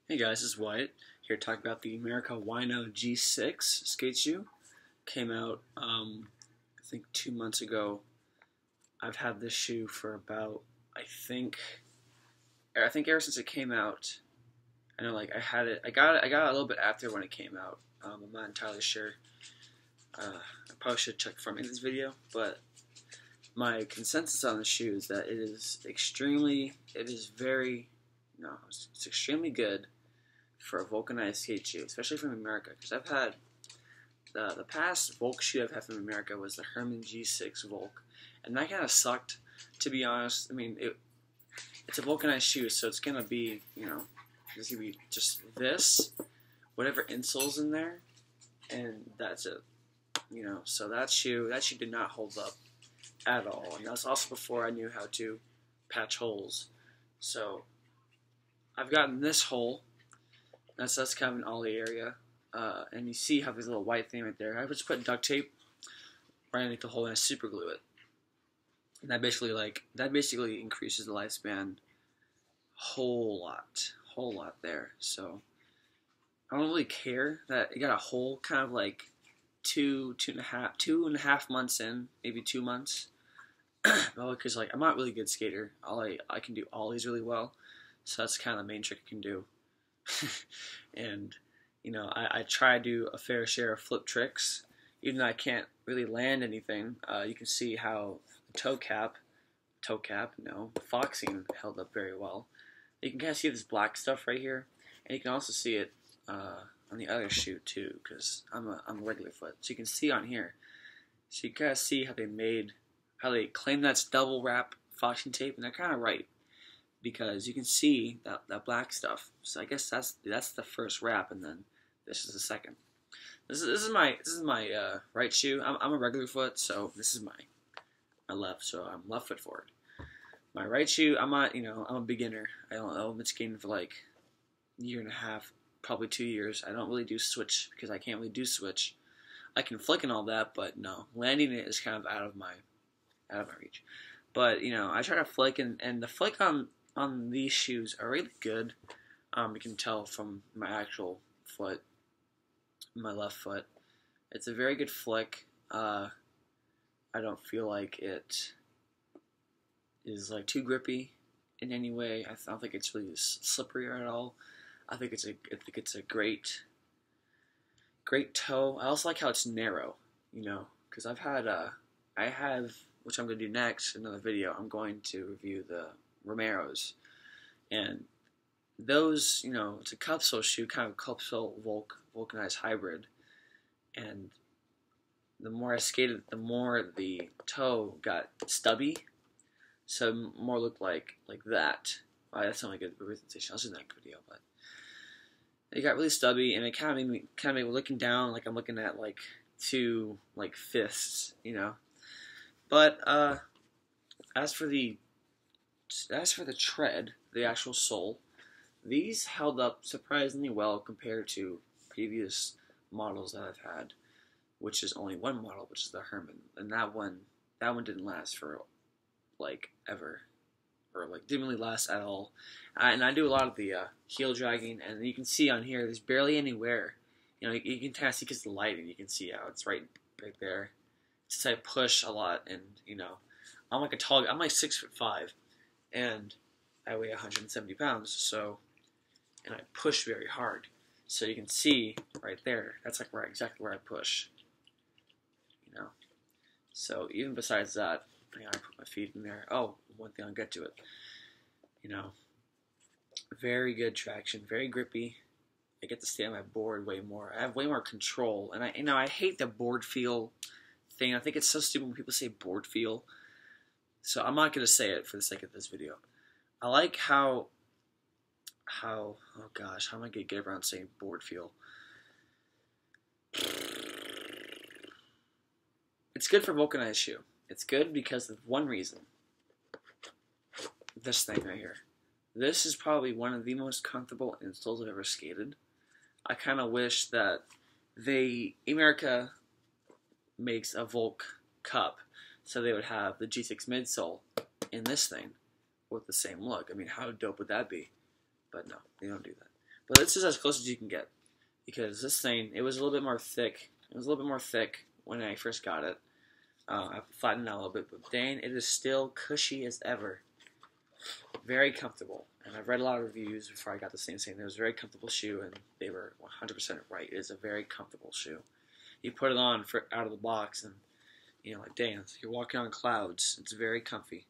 Hey guys, this is Wyatt here to talk about the Emerica Wino G6 skate shoe. Came out, I think 2 months ago. I've had this shoe for about, I think ever since it came out. I know, like I had it, I got it a little bit after when it came out. I'm not entirely sure. I probably should check before I make this video, but my consensus on the shoe is that it's extremely good for a vulcanized skate shoe, especially from Emerica, because I've had the past Volk shoe I've had from Emerica was the Herman G6 Volk, and that kind of sucked, to be honest. I mean, it's a vulcanized shoe, so it's gonna be, it's gonna be just this, whatever insole's in there, and that's it. So that shoe did not hold up at all, and that's also before I knew how to patch holes. So I've gotten this hole. That's kind of an ollie area, and you see how there's a little white thing right there. I just put duct tape right underneath the hole and I super glue it, and that basically increases the lifespan whole lot there. So I don't really care that it got a hole kind of like two and a half months in, maybe 2 months. Because I'm not a really good skater. I can do ollies really well, so that's kind of the main trick I can do. And I try to do a fair share of flip tricks, even though I can't really land anything. You can see how the toe cap, foxing held up very well. You can kind of see this black stuff right here, and you can also see it on the other shoe too, because I'm a regular foot. So you can see on here. So you kind of see how they claim that's double wrap foxing tape, and they're kind of right, because you can see that black stuff. So I guess that's the first wrap, and then this is the second. This is my right shoe. I'm a regular foot, so this is my left. So I'm left foot forward. My right shoe, I'm a beginner. I don't know. I've been skating for like a year and a half, probably 2 years. I don't really do switch because I can't really do switch. I can flick and all that, but no, landing it is kind of out of my reach. But I try to flick, and the flick on these shoes are really good. You can tell from my actual foot, my left foot. It's a very good flick. I don't feel like it is like too grippy in any way. I don't think it's really slippery at all. I think it's a great toe. I also like how it's narrow. Because I have, which I'm going to do next, another video. I'm going to review the Romeros, and those, it's a cupsole shoe, kind of cupsole vulcanized hybrid, and the more I skated, the more the toe got stubby, so more looked like that. That's not a good representation. I'll see that video, but it got really stubby, and it kind of made me looking down like I'm looking at like two fists, But as for the tread, the actual sole, these held up surprisingly well compared to previous models that I've had, which is only one model, which is the Herman, and that one didn't last for like ever, or like didn't really last at all. And I do a lot of the heel dragging, and you can see on here there's barely any wear. You can kind of see because the lighting, you can see how it's right there. Since I push a lot, and I'm like I'm like 6'5", and I weigh 170 pounds, and I push very hard. So you can see right there, that's like exactly where I push. So even besides that, I put my feet in there. Oh, one thing, I'll get to it. Very good traction, very grippy. I get to stay on my board way more. I have way more control, and I hate the board feel thing. I think it's so stupid when people say board feel. So I'm not gonna say it for the sake of this video. I like how oh gosh, how am I gonna get around saying board feel? It's good for vulcanized shoe. It's good because of one reason. This thing right here. This is probably one of the most comfortable insoles I've ever skated. I kind of wish that Emerica makes a Volk cup, so they would have the G6 midsole in this thing with the same look. I mean, how dope would that be? But no, they don't do that. But this is as close as you can get, because this thing, it was a little bit more thick. It was a little bit more thick when I first got it. I flattened it out a little bit, but dang, it is still cushy as ever. Very comfortable. And I've read a lot of reviews before I got this thing saying it was a very comfortable shoe, and they were 100% right. It is a very comfortable shoe. You put it on out of the box, and like dang, you're walking on clouds. It's very comfy.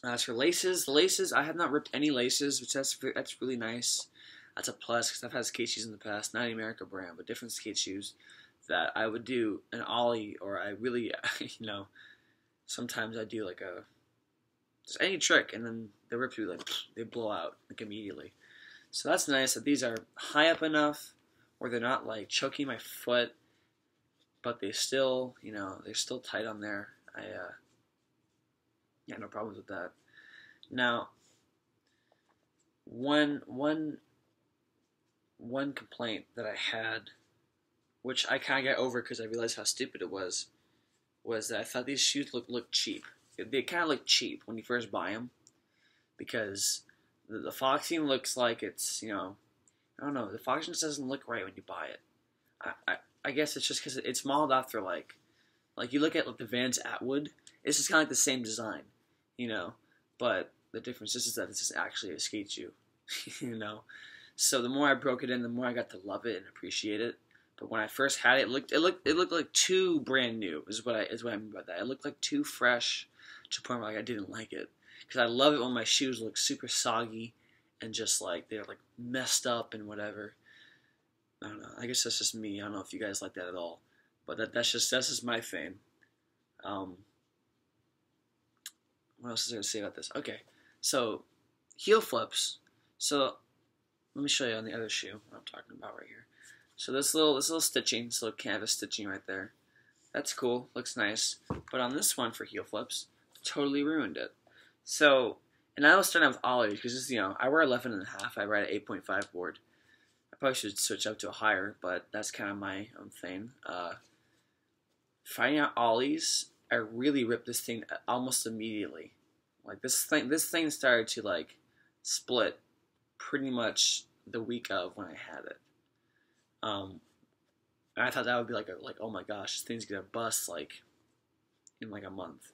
As for laces, the laces, I have not ripped any laces, which that's really nice. That's a plus, because I've had skate shoes in the past, not Emerica brand, but different skate shoes, that I would do an ollie, or I really, sometimes I do like just any trick, and then the rips would they blow out like immediately. So that's nice that these are high up enough where they're not like choking my foot, but they still, they're still tight on there. Yeah, no problems with that. Now, one complaint that I had, which I kind of got over because I realized how stupid it was that I thought these shoes looked cheap. They kind of look cheap when you first buy them, because the Foxing looks like it's, I don't know, the Foxing just doesn't look right when you buy it. I guess it's just because it's modeled after, like you look at the Vans Atwood, it's just kind of like the same design, but the difference is that it's just actually a skate shoe, So the more I broke it in, the more I got to love it and appreciate it. But when I first had it, it looked like too brand new. Is what I mean by that. It looked like too fresh to the point where I didn't like it. Because I love it when my shoes look super soggy and just like they're like messed up and whatever. I don't know. I guess that's just me. I don't know if you guys like that at all. But that's just my thing. What else is there to say about this? Okay, so heel flips. So let me show you on the other shoe what I'm talking about right here. So this little stitching, this little canvas stitching right there, that's cool, looks nice. But on this one for heel flips, totally ruined it. So, and I was starting out with ollies because this, I wear 11.5. I ride an 8.5 board. I probably should switch up to a higher, but that's kind of my own thing. Finding out ollies, I really ripped this thing almost immediately. Like this thing started to like split pretty much the week of when I had it. And I thought that would be like oh my gosh, this thing's gonna bust like in like a month,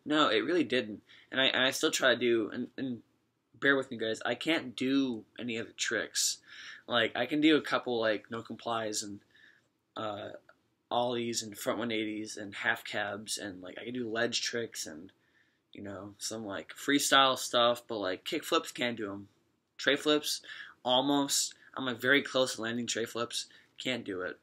No, it really didn't. And I still try to do, and bear with me guys, I can't do any other tricks. Like I can do a couple like no complies and ollies and front 180s and half cabs, and like I can do ledge tricks and some like freestyle stuff, but like kick flips, can't do them. Tray flips, almost. I'm like very close to landing tray flips, can't do it.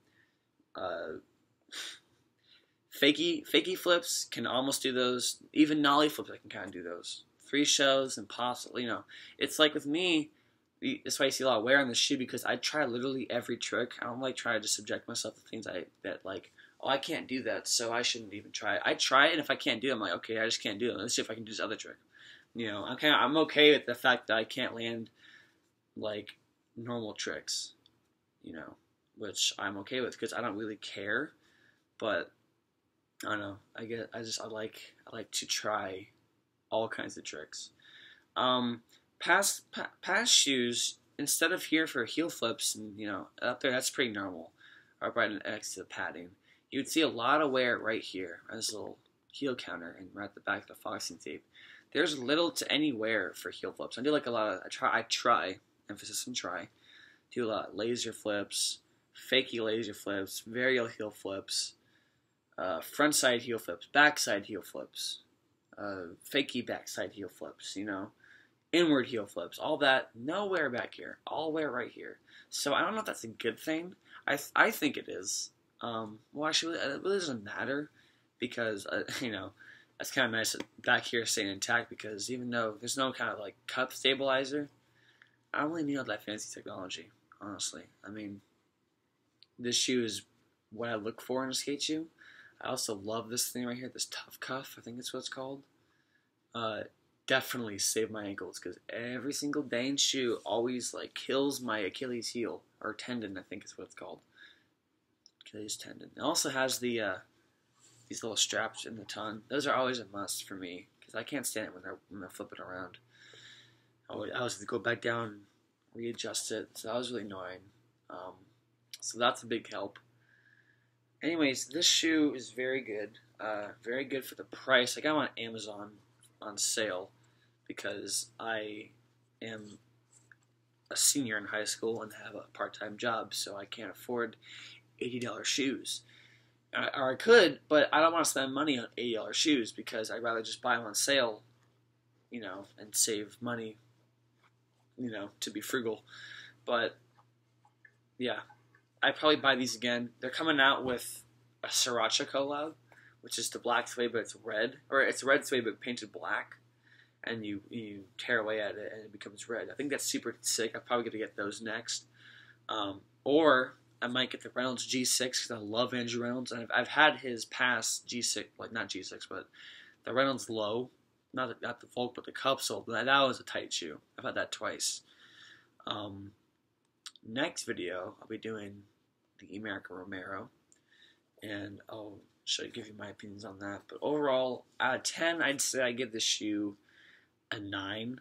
Fakey flips, can almost do those. Even nollie flips, I can kind of do those. Free shows, impossible. It's like with me, that's why you see a lot of wear on the shoe, because I try literally every trick. I don't like try to just subject myself to things that like, oh, I can't do that, so I shouldn't even try it. I try it, and if I can't do it, I'm like, okay, I just can't do it. Let's see if I can do this other trick. I'm okay with the fact that I can't land like normal tricks, which I'm okay with because I don't really care. But I don't know. I like to try all kinds of tricks. Past shoes, instead of here for heel flips, and up there, that's pretty normal. Or right next to the padding, you would see a lot of wear right here on this little heel counter and right at the back of the Foxing tape. There's little to any wear for heel flips. I do like a lot of. I try. Emphasis on try. Do a lot of laser flips, fakey laser flips, varial heel flips, front side heel flips, back side heel flips, fakey backside heel flips, inward heel flips, all that, nowhere back here, all wear right here. So I don't know if that's a good thing. I think it is. Well, actually, it really doesn't matter, because, that's kind of nice that back here staying intact, because even though there's no kind of like cup stabilizer, I don't really need all that fancy technology, honestly. I mean, this shoe is what I look for in a skate shoe. I also love this thing right here, this Tough Cuff, I think that's what it's called. Definitely saved my ankles, because every single dang shoe always like kills my Achilles heel, or tendon, I think is what it's called. Achilles tendon. It also has the these little straps in the tongue. Those are always a must for me, because I can't stand it when they're flipping around. I always have to go back down, readjust it. So that was really annoying. So that's a big help. Anyways, this shoe is very good. Very good for the price. I got them on Amazon on sale because I am a senior in high school and have a part-time job, so I can't afford $80 shoes. Or I could, but I don't want to spend money on $80 shoes because I'd rather just buy them on sale, and save money, to be frugal. But yeah, I'd probably buy these again. They're coming out with a Sriracha collab, which is the black suede, but it's red. Or it's red suede, but painted black. And you tear away at it, and it becomes red. I think that's super sick. I'm probably going to get those next. Or I might get the Reynolds G6 because I love Andrew Reynolds. And I've had his past G6, like not G6, but the Reynolds Low. Not the Volk, but the Cupsole. That was a tight shoe. I've had that twice. Next video, I'll be doing the Emerica Romero, and I'll give you my opinions on that. But overall, out of 10, I'd say I give this shoe a 9.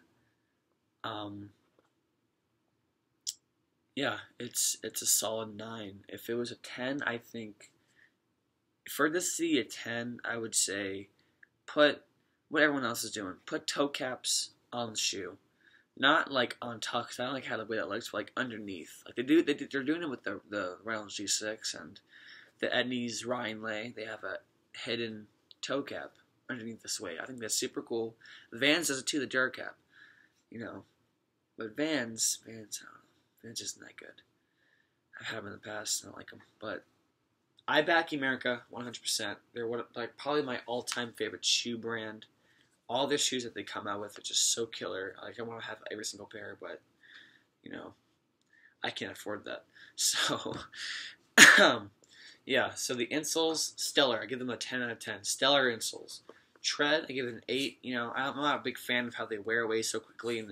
Yeah, it's a solid 9. If it was a 10, I think for this to be a 10, I would say put what everyone else is doing. Put toe caps on the shoe. Not like on top, because I don't like how the way that looks, but like underneath. Like they're doing it with the Reynolds G6 and the Etnies Ryan Lay. They have a hidden toe cap underneath the suede. I think that's super cool. Vans does it too, the Duracap. But Vans, I don't know. Vans isn't that good. I've had them in the past. I don't like them. But I back Emerica 100%. They're probably my all-time favorite shoe brand. All their shoes that they come out with are just so killer. Like, I want to have every single pair, but, I can't afford that. So, yeah. So the insoles, stellar. I give them a 10 out of 10. Stellar insoles. Tread, I give it an 8. I'm not a big fan of how they wear away so quickly, and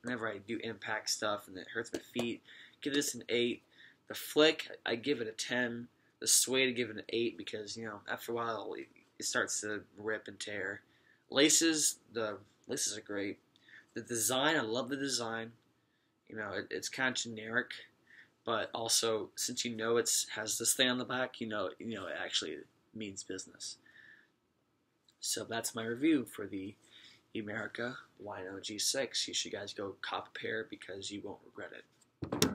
whenever I do impact stuff and it hurts my feet, give this an 8. The flick, I give it a 10. The suede, I give it an 8 because, after a while, it starts to rip and tear. Laces, the laces are great. The design, I love the design. It's kind of generic, but also since it has this thing on the back, it actually means business. So that's my review for the Emerica Wino G6. You should guys go cop a pair because you won't regret it.